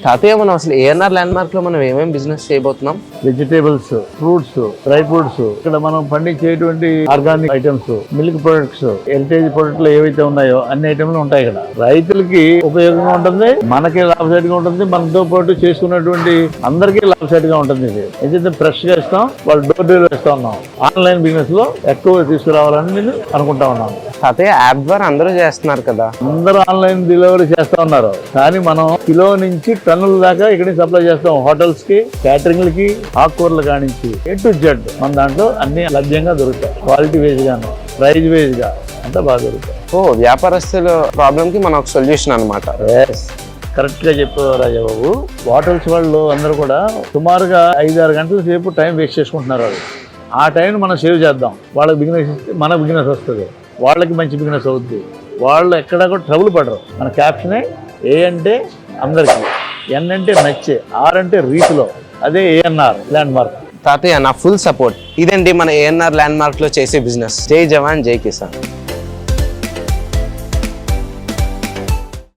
తాతయ్య మనం అసలు ఏఎన్ఆర్ ల్యాండ్ మార్క్ లో మనం ఏమేమి బిజినెస్ చేయబోతున్నాం? వెజిటేబుల్స్, ఫ్రూట్స్, డ్రై ఫ్రూట్స్, ఇక్కడ మనం పండించేటువంటి organic items, milk products, Heritage ప్రొడక్ట్లు ఏవైతే ఉన్నాయో అన్ని ఐటమ్లు ఉంటాయి ఇక్కడ. రైతులకి ఉపయోగంగా ఉంటుంది, మనకి లాభసాటిగా ఉంటుంది, మనతో పాటు చేసుకున్నటువంటి అందరికీ లాభసాటిగా ఉంటుంది. ఇది ఏదైతే ఫ్రెష్ గా ఇస్తాం, వాళ్ళు డోర్ డెలివరీ ఇస్తా ఉన్నాం. ఆన్లైన్ బిజినెస్ లో ఎక్కువ తీసుకురావాలని నేను అనుకుంటా ఉన్నాను. తాతయ్య యాప్ ద్వారా అందరూ చేస్తున్నారు కదా, అందరూ ఆన్లైన్ డెలివరీ చేస్తా ఉన్నారు. కానీ మనం కిలో నుంచి టన్నుల దాకా ఇక్కడ సప్లై చేస్తాం. హోటల్స్ కి, క్యాటరింగ్లకి, ఆకుకూరలు కానించి A to Z మన దాంట్లో అన్ని లభ్యంగా దొరుకుతాయి. క్వాలిటీ వైజ్ గాను, ప్రైజ్ వైజ్ గా అంతా బాగా దొరుకుతాయి. వ్యాపారస్తుల ప్రాబ్లం కి మన ఒక సొల్యూషన్ అనమాట. కరెక్ట్ గా చెప్పారు రాజాబాబు. హోటల్స్ వాళ్ళు అందరూ కూడా సుమారుగా 5-6 గంటల సేపు టైం వేస్ట్ చేసుకుంటున్నారు. వాళ్ళు ఆ టైం మనం సేవ్ చేద్దాం. వాళ్ళకి బిజినెస్ ఇస్తే మన బిజినెస్ వస్తుంది, వాళ్ళకి మంచి బిజినెస్ అవుద్ది. వాళ్ళు ఎక్కడా కూడా ట్రబుల్ పడరు. మన క్యాప్షనే ఏ అంటే అందరికీ, N అంటే నచ్చే, R అంటే రీతిలో, అదే ఏఎన్ఆర్ ల్యాండ్ మార్క్. తాతయ్య నా ఫుల్ సపోర్ట్. ఇదండి మన ఏఎన్ఆర్ ల్యాండ్ మార్క్ లో చేసే బిజినెస్. జై జవాన్ జై కిసాన్.